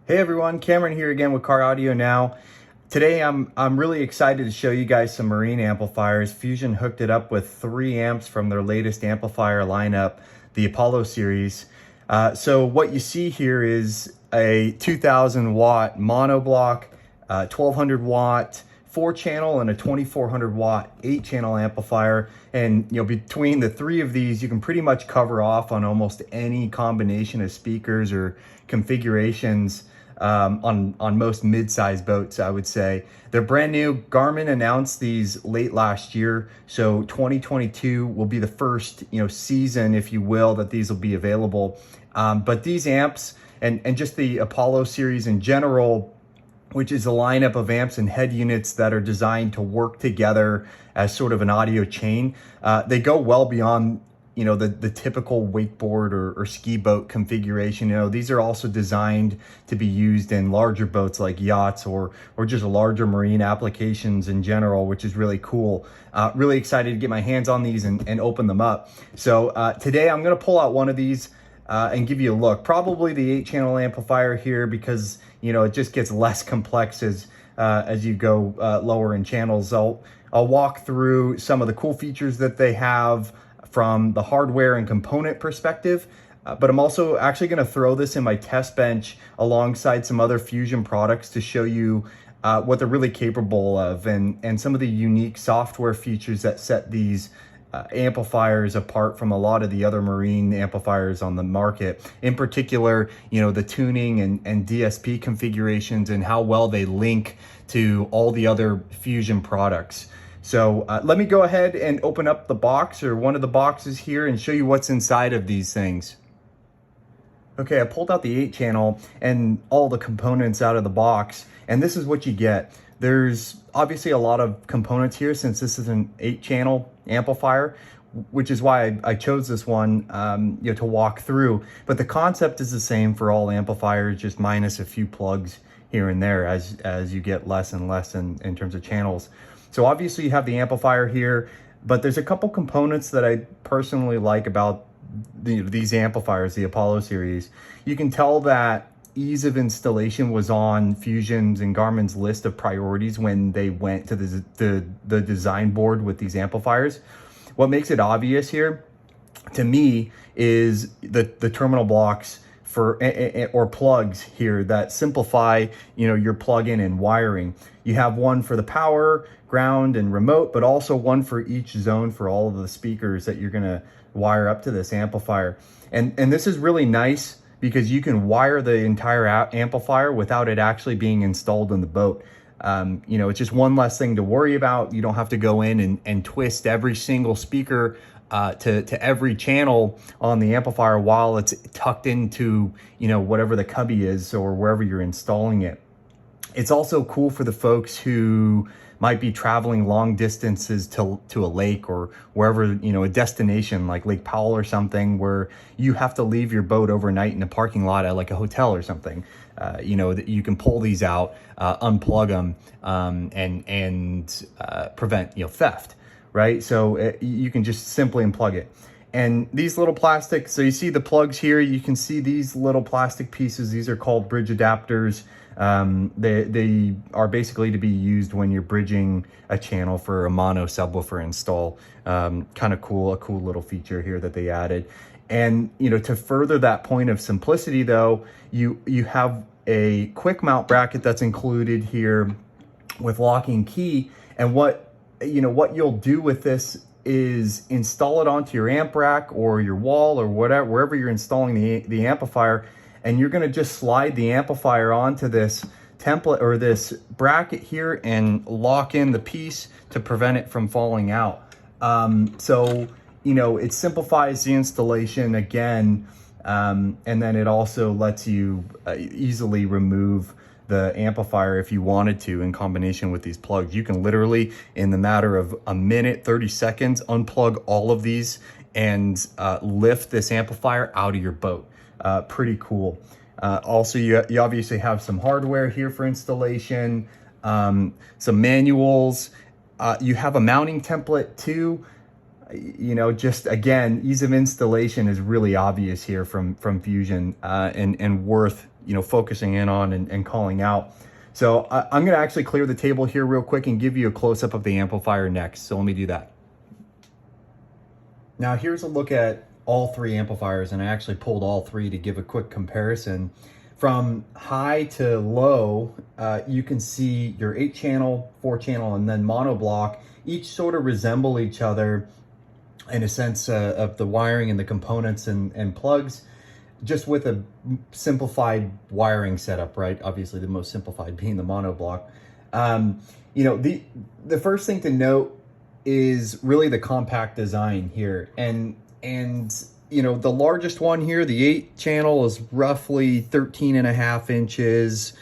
Hey everyone, Cameron here again with Car Audio Now. Today I'm really excited to show you guys some marine amplifiers. Fusion hooked it up with 3 amps from their latest amplifier lineup, the Apollo series. So what you see here is a 2000 watt monoblock, 1200 watt 4-channel and a 2400 watt 8-channel amplifier. And between the 3 of these, you can pretty much cover off on almost any combination of speakers or configurations on most mid-sized boats, I would say. They're brand new. Garmin announced these late last year, so 2022 will be the first season, if you will, that these will be available. But these amps and just the Apollo series in general, which is a lineup of amps and head units that are designed to work together as sort of an audio chain. They go well beyond the typical wakeboard or ski boat configuration. These are also designed to be used in larger boats like yachts or just larger marine applications in general, which is really cool. Really excited to get my hands on these and open them up. So today I'm going to pull out one of these and give you a look. Probably the 8-channel amplifier here, because it just gets less complex as you go lower in channels. I'll walk through some of the cool features that they have from the hardware and component perspective, but I'm also actually going to throw this in my test bench alongside some other Fusion products to show you what they're really capable of and some of the unique software features that set these amplifiers apart from a lot of the other marine amplifiers on the market. In particular, the tuning and DSP configurations and how well they link to all the other Fusion products. So let me go ahead and open up the box, or one of the boxes here, and show you what's inside of these things. Okay, I pulled out the 8-channel and all the components out of the box, and this is what you get. There's obviously a lot of components here since this is an 8-channel amplifier, which is why I chose this one to walk through. But the concept is the same for all amplifiers, just minus a few plugs here and there as you get less and less in terms of channels. So obviously you have the amplifier here, but there's a couple components that I personally like about these amplifiers, the Apollo series. You can tell that ease of installation was on Fusion's and Garmin's list of priorities when they went to the design board with these amplifiers. What makes it obvious here, to me, is the terminal blocks or plugs here that simplify your plug-in and wiring. You have one for the power, ground, and remote, but also one for each zone for all of the speakers that you're going to wire up to this amplifier. And this is really nice because you can wire the entire amplifier without it actually being installed in the boat. It's just one less thing to worry about. You don't have to go in and twist every single speaker to every channel on the amplifier while it's tucked into whatever the cubby is or wherever you're installing it. It's also cool for the folks who might be traveling long distances to a lake or wherever, a destination like Lake Powell or something, where you have to leave your boat overnight in a parking lot at like a hotel or something. That you can pull these out, unplug them, and prevent theft, right? So you can just simply unplug it. And these little plastic, so you see the plugs here, you can see these little plastic pieces. These are called bridge adapters. They are basically to be used when you're bridging a channel for a mono subwoofer install. Kind of cool, a cool little feature here that they added. And to further that point of simplicity though, you have a quick mount bracket that's included here with locking key. And what you'll do with this is install it onto your amp rack or your wall or wherever you're installing the amplifier, and you're going to just slide the amplifier onto this template or this bracket here and lock in the piece to prevent it from falling out. So it simplifies the installation again, and then it also lets you easily remove the amplifier if you wanted to in combination with these plugs. You can literally, in the matter of a minute, 30 seconds, unplug all of these and lift this amplifier out of your boat. Pretty cool. Also, you obviously have some hardware here for installation, some manuals. You have a mounting template too. Just again, ease of installation is really obvious here from Fusion, and worth focusing in on and calling out. So I'm going to actually clear the table here real quick and give you a close-up of the amplifier next. So let me do that. Now here's a look at all three amplifiers, and I actually pulled all three to give a quick comparison. From high to low, you can see your 8-channel, 4-channel, and then monoblock each sort of resemble each other in a sense of the wiring and the components and plugs, just with a simplified wiring setup, right? Obviously the most simplified being the monoblock. The first thing to note is really the compact design here. And the largest one here, the 8-channel, is roughly 13.5 inches,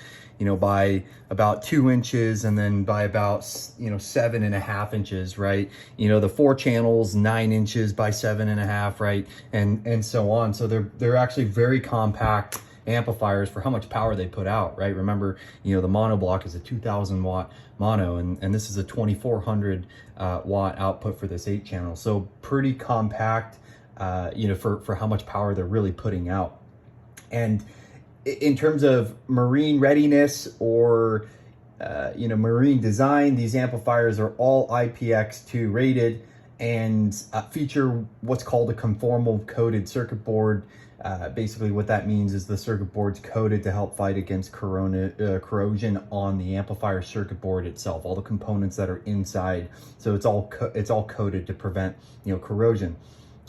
by about 2 inches, and then by about, 7.5 inches, right? The 4 channels, 9 inches by 7.5, right? And so on. So they're actually very compact amplifiers for how much power they put out, right? Remember, the monoblock is a 2,000 watt mono, and this is a 2,400 watt output for this 8-channel. So pretty compact, for how much power they're really putting out. And in terms of marine readiness or, marine design, these amplifiers are all IPX2 rated and feature what's called a conformal coated circuit board. Basically what that means is the circuit board's coated to help fight against corrosion on the amplifier circuit board itself, all the components that are inside. So it's all coated to prevent, corrosion.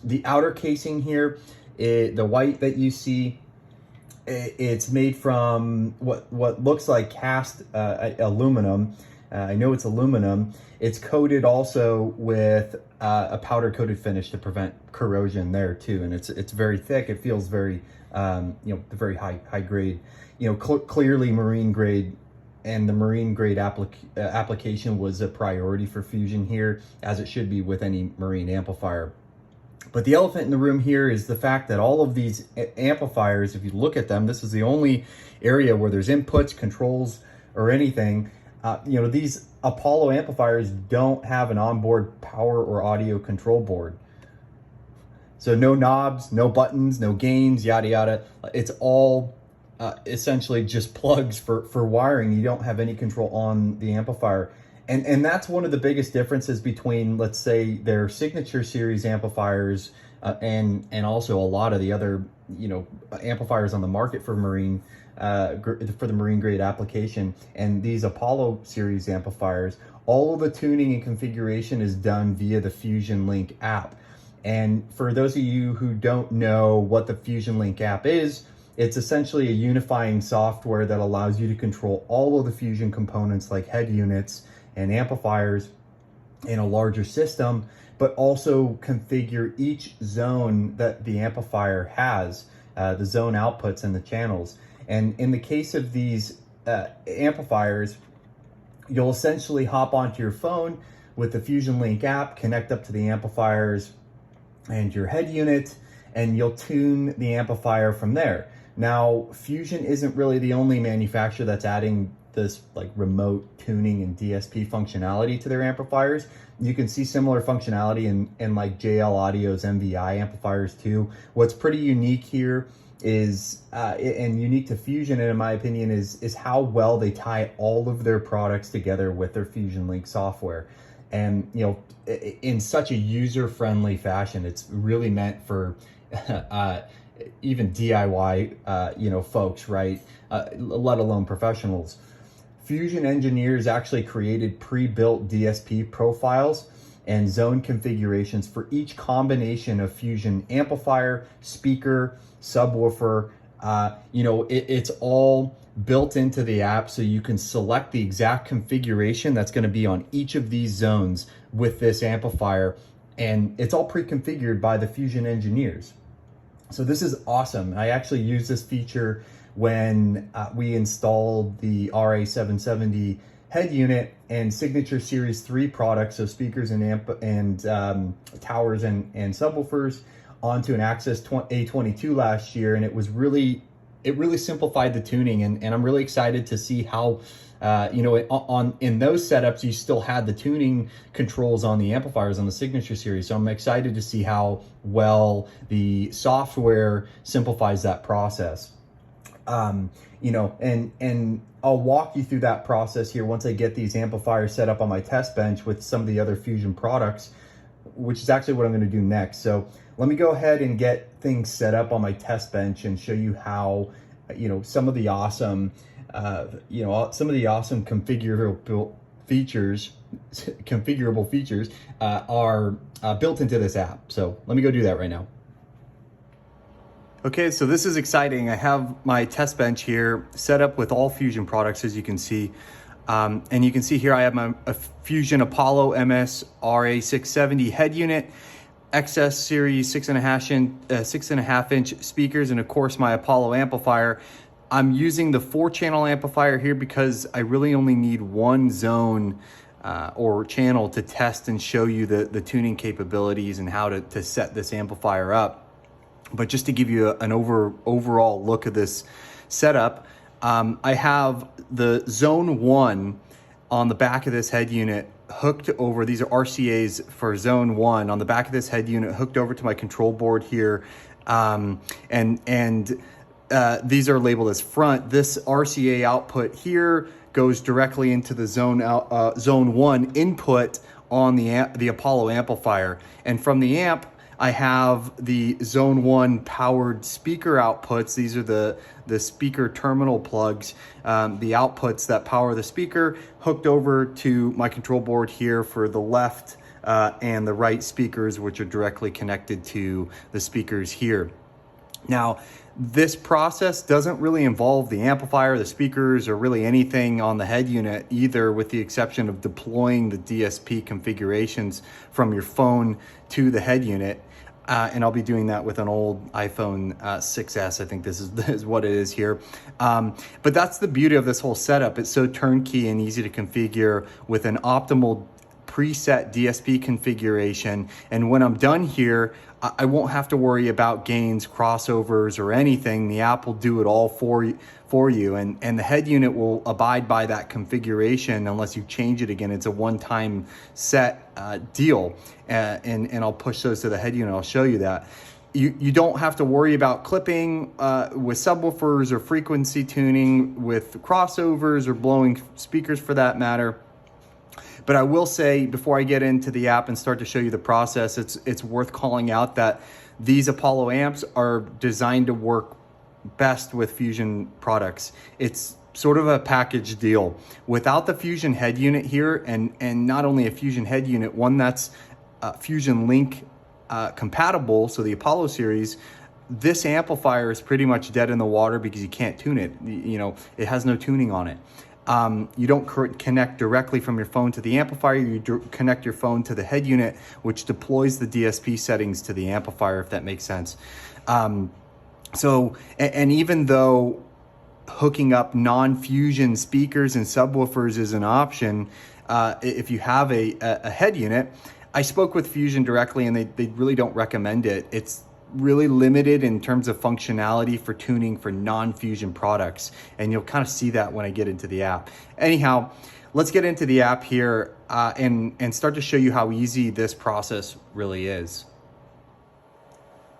The outer casing here, the white that you see, it's made from what looks like cast aluminum. I know it's aluminum. It's coated also with a powder coated finish to prevent corrosion there too, and it's very thick. It feels very very high grade. Clearly marine grade, and the marine grade application was a priority for Fusion here, as it should be with any marine amplifier. But the elephant in the room here is the fact that all of these amplifiers, if you look at them, this is the only area where there's inputs, controls, or anything. These Apollo amplifiers don't have an onboard power or audio control board. So no knobs, no buttons, no gains, yada yada. It's all essentially just plugs for wiring. You don't have any control on the amplifier. And that's one of the biggest differences between, let's say, their signature series amplifiers and also a lot of the other amplifiers on the market for marine for the marine grade application, and these Apollo series amplifiers. All of the tuning and configuration is done via the Fusion Link app. And for those of you who don't know what the Fusion Link app is, it's essentially a unifying software that allows you to control all of the Fusion components like head units and amplifiers in a larger system, but also configure each zone that the amplifier has, the zone outputs and the channels. And in the case of these amplifiers, you'll essentially hop onto your phone with the Fusion Link app, connect up to the amplifiers and your head unit, and you'll tune the amplifier from there. Now, Fusion isn't really the only manufacturer that's adding this like remote tuning and DSP functionality to their amplifiers. You can see similar functionality in like JL Audio's MVI amplifiers too. What's pretty unique here is, and unique to Fusion in my opinion, is how well they tie all of their products together with their Fusion Link software. And in such a user-friendly fashion. It's really meant for even DIY folks, right? Let alone professionals. Fusion engineers actually created pre-built DSP profiles and zone configurations for each combination of Fusion amplifier, speaker, subwoofer. It's all built into the app, so you can select the exact configuration that's going to be on each of these zones with this amplifier, and it's all pre-configured by the Fusion engineers. So this is awesome. I actually used this feature when we installed the RA770 head unit and Signature Series 3 products, so speakers and towers and subwoofers, onto an Access A22 last year, and it really simplified the tuning, and I'm really excited to see how in those setups you still had the tuning controls on the amplifiers on the Signature Series. So I'm excited to see how well the software simplifies that process. you know, and I'll walk you through that process here once I get these amplifiers set up on my test bench with some of the other Fusion products, which is actually what I'm going to do next. So let me go ahead and get things set up on my test bench and show you how, you know, some of the awesome, configurable features are built into this app. So let me go do that right now. Okay, so this is exciting. I have my test bench here set up with all Fusion products, as you can see. And you can see here I have a Fusion Apollo MS RA670 head unit, XS series 6.5 inch speakers, and of course my Apollo amplifier. I'm using the 4-channel amplifier here because I really only need one zone or channel to test and show you the tuning capabilities and how to set this amplifier up. But just to give you an overall look of this setup, I have the zone 1 on the back of this head unit hooked over. These are RCAs for zone 1 on the back of this head unit hooked over to my control board here. These are labeled as front. This RCA output here goes directly into the zone 1 input on the Apollo amplifier. And from the amp, I have the zone 1 powered speaker outputs. These are the speaker terminal plugs, the outputs that power the speaker, hooked over to my control board here for the left and the right speakers, which are directly connected to the speakers here. Now, this process doesn't really involve the amplifier, the speakers, or really anything on the head unit either, with the exception of deploying the DSP configurations from your phone to the head unit. And I'll be doing that with an old iPhone 6S. I think this is what it is here. But that's the beauty of this whole setup. It's so turnkey and easy to configure with an optimal preset DSP configuration. And when I'm done here, I won't have to worry about gains, crossovers, or anything. The app will do it all for you. And the head unit will abide by that configuration unless you change it again. It's a one-time set deal. And I'll push those to the head unit. I'll show you that. You don't have to worry about clipping with subwoofers or frequency tuning with crossovers or blowing speakers for that matter. But I will say, before I get into the app and start to show you the process, it's worth calling out that these Apollo amps are designed to work best with Fusion products. It's sort of a package deal. Without the Fusion head unit here, and not only a Fusion head unit, one that's Fusion Link compatible, so the Apollo series, this amplifier is pretty much dead in the water because you can't tune it. You know, it has no tuning on it. You don't connect directly from your phone to the amplifier. You connect your phone to the head unit, which deploys the DSP settings to the amplifier, if that makes sense. So even though hooking up non-Fusion speakers and subwoofers is an option, if you have a head unit, I spoke with Fusion directly and they really don't recommend it. It's really limited in terms of functionality for tuning for non-Fusion products, and you'll kind of see that when I get into the app. Anyhow, let's get into the app here and start to show you how easy this process really is.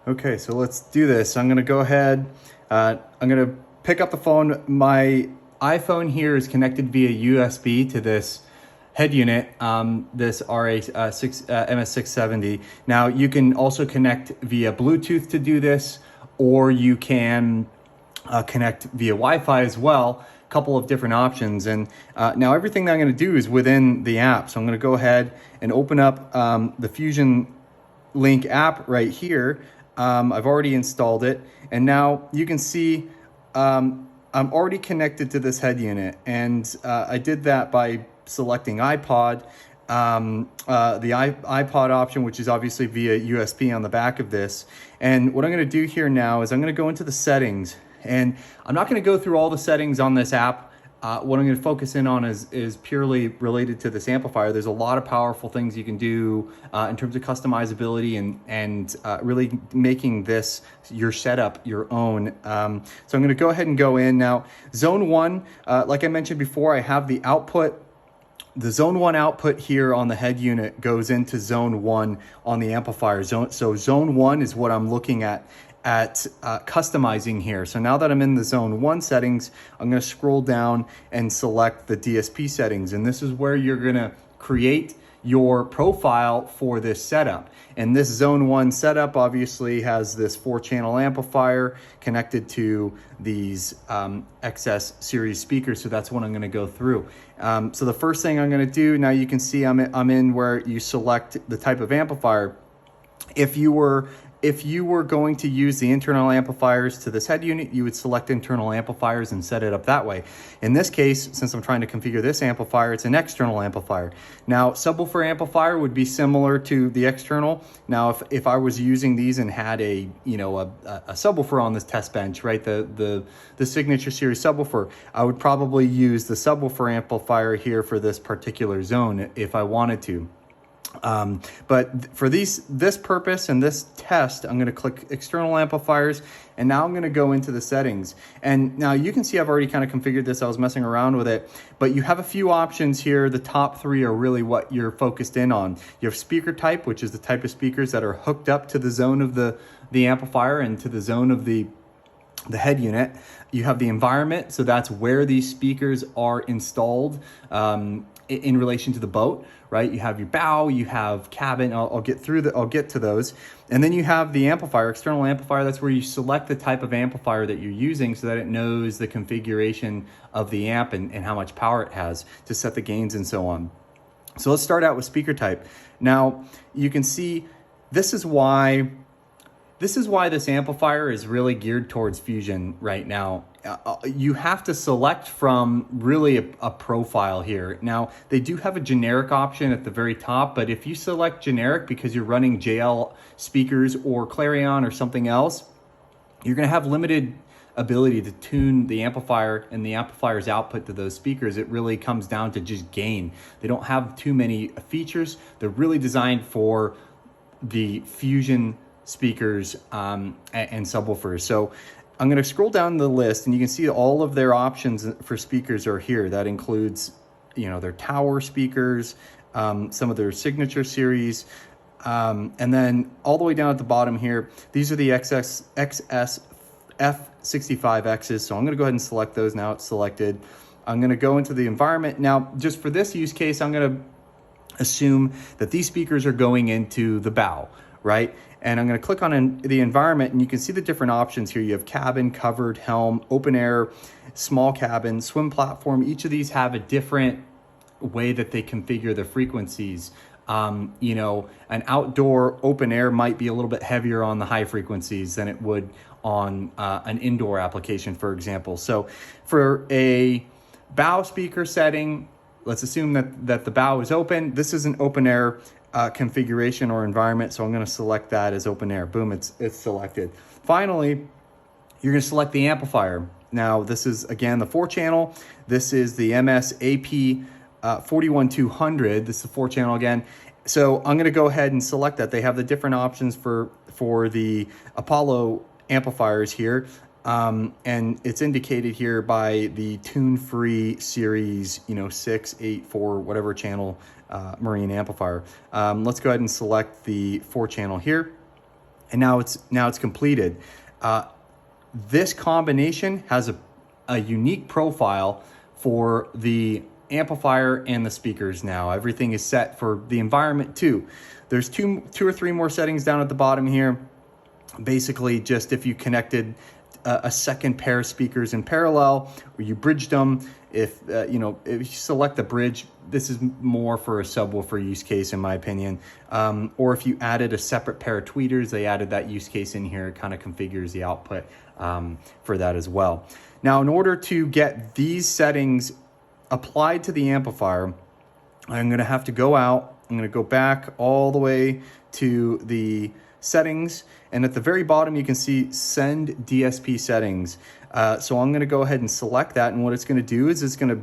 Okay, so let's do this. I'm gonna go ahead, I'm gonna pick up the phone. My iPhone here is connected via USB to this head unit, this MS670. Now you can also connect via Bluetooth to do this, or you can connect via Wi-Fi as well. A couple of different options. And now everything that I'm going to do is within the app. So I'm going to go ahead and open up the Fusion Link app right here. I've already installed it, and now you can see I'm already connected to this head unit, and I did that by selecting iPod, the iPod option, which is obviously via USB on the back of this. And what I'm going to do here now is I'm going to go into the settings, and I'm not going to go through all the settings on this app. What I'm going to focus in on is purely related to this amplifier. There's a lot of powerful things you can do in terms of customizability and really making this your setup your own. So I'm going to go ahead and go in now. Zone 1, like I mentioned before, I have the output. The zone 1 output here on the head unit goes into zone 1 on the amplifier. So zone 1 is what I'm looking at at customizing here. So now that I'm in the zone 1 settings, I'm going to scroll down and select the DSP settings. And this is where you're going to create your profile for this setup. And this zone 1 setup obviously has this 4-channel amplifier connected to these XS series speakers. So that's what I'm going to go through. So the first thing I'm going to do, now you can see I'm in where you select the type of amplifier. If you were going to use the internal amplifiers to this head unit, you would select internal amplifiers and set it up that way. In this case, since I'm trying to configure this amplifier, it's an external amplifier. Now, subwoofer amplifier would be similar to the external. Now, if I was using these and had a subwoofer on this test bench, right, the signature series subwoofer, I would probably use the subwoofer amplifier here for this particular zone if I wanted to. But for this purpose and this test, I'm going to click external amplifiers, and now I'm going to go into the settings. And now you can see I've already kind of configured this. I was messing around with it, but you have a few options here. The top 3 are really what you're focused in on. You have speaker type, which is the type of speakers that are hooked up to the zone of the amplifier and to the zone of the head unit. You have the environment, so that's where these speakers are installed in relation to the boat, right? You have your bow, you have cabin. I'll get to those. And then you have the amplifier, external amplifier. That's where you select the type of amplifier that you're using so that it knows the configuration of the amp and how much power it has to set the gains and so on. So let's start out with speaker type. Now you can see this is why this amplifier is really geared towards Fusion right now. You have to select from really a profile here. Now, they do have a generic option at the very top, but if you select generic because you're running JL speakers or Clarion or something else, you're going to have limited ability to tune the amplifier and the amplifier's output to those speakers. It really comes down to just gain. They don't have too many features. They're really designed for the Fusion speakers and subwoofers. So I'm going to scroll down the list, and you can see all of their options for speakers are here. That includes, their tower speakers, some of their signature series, and then all the way down at the bottom here, these are the XS F65Xs. So I'm going to go ahead and select those. Now it's selected. I'm going to go into the environment. Now, just for this use case, I'm going to assume that these speakers are going into the bow, right? And I'm going to click on the environment, and you can see the different options here. You have cabin, covered, helm, open air, small cabin, swim platform. Each of these have a different way that they configure the frequencies. An outdoor open air might be a little bit heavier on the high frequencies than it would on an indoor application, for example. So for a bow speaker setting, let's assume that the bow is open. This is an open air configuration or environment, so I'm going to select that as open air. Boom, it's selected. Finally, you're going to select the amplifier. Now, this is again the 4-channel. This is the MS AP 41200. This is the 4-channel again. So I'm going to go ahead and select that. They have the different options for the Apollo amplifiers here. And it's indicated here by the tune-free series, 6, 8, 4, whatever channel marine amplifier. Let's go ahead and select the 4-channel here. And now it's completed. This combination has a unique profile for the amplifier and the speakers. Now everything is set for the environment too. There's two or three more settings down at the bottom here. Basically, just if you connected a second pair of speakers in parallel, or you bridged them. If you select the bridge, this is more for a subwoofer use case, in my opinion. Or if you added a separate pair of tweeters, they added that use case in here. It kind of configures the output for that as well. Now, in order to get these settings applied to the amplifier, I'm going to have to go out. I'm going to go back all the way to the settings, and at the very bottom you can see send DSP settings. So I'm going to go ahead and select that, and what it's going to do is it's going to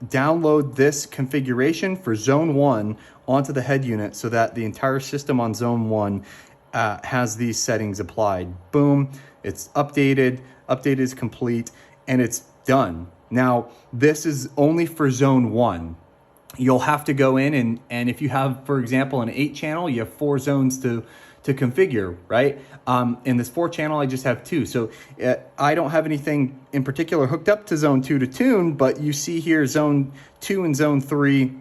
download this configuration for zone 1 onto the head unit so that the entire system on zone 1 has these settings applied. Boom, it's updated is complete, and it's done. Now this is only for zone 1. You'll have to go in and if you have, for example, an 8-channel, you have 4 zones to to configure, right? In this 4-channel, I just have 2. So I don't have anything in particular hooked up to zone 2 to tune, but you see here zone 2 and zone 3,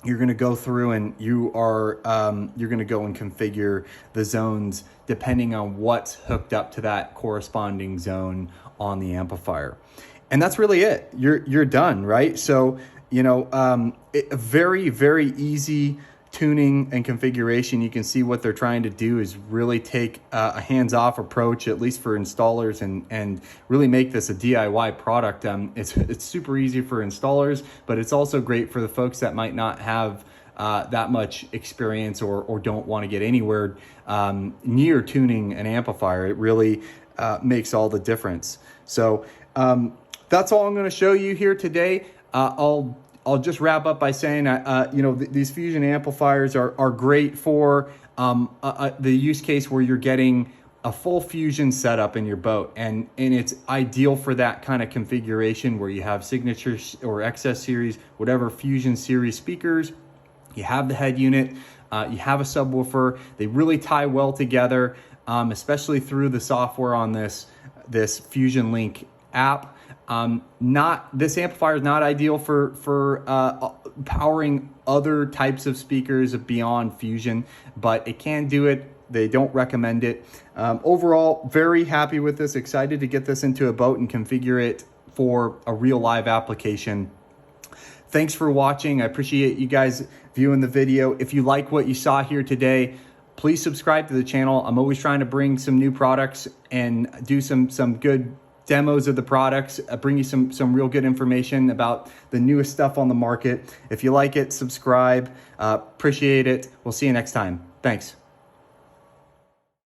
you're going to go through and you're going to go and configure the zones depending on what's hooked up to that corresponding zone on the amplifier. And that's really it. You're done, right? So, you know, very, very easy tuning and configuration. You can see what they're trying to do is really take a hands-off approach, at least for installers, and really make this a DIY product. It's super easy for installers, but it's also great for the folks that might not have that much experience or don't want to get anywhere near tuning an amplifier. It really makes all the difference. So that's all I'm going to show you here today. I'll just wrap up by saying, you know, these Fusion amplifiers are great for the use case where you're getting a full Fusion setup in your boat, and it's ideal for that kind of configuration where you have Signature or XS series, whatever Fusion series speakers. You have the head unit, you have a subwoofer. They really tie well together, especially through the software on this Fusion Link app. This amplifier is not ideal for powering other types of speakers beyond Fusion, but it can do it. They don't recommend it. Overall, very happy with this. Excited to get this into a boat and configure it for a real live application. Thanks for watching. I appreciate you guys viewing the video. If you like what you saw here today, please subscribe to the channel. I'm always trying to bring some new products and do some good demos of the products, bring you some real good information about the newest stuff on the market. If you like it, subscribe. Appreciate it. We'll see you next time. Thanks.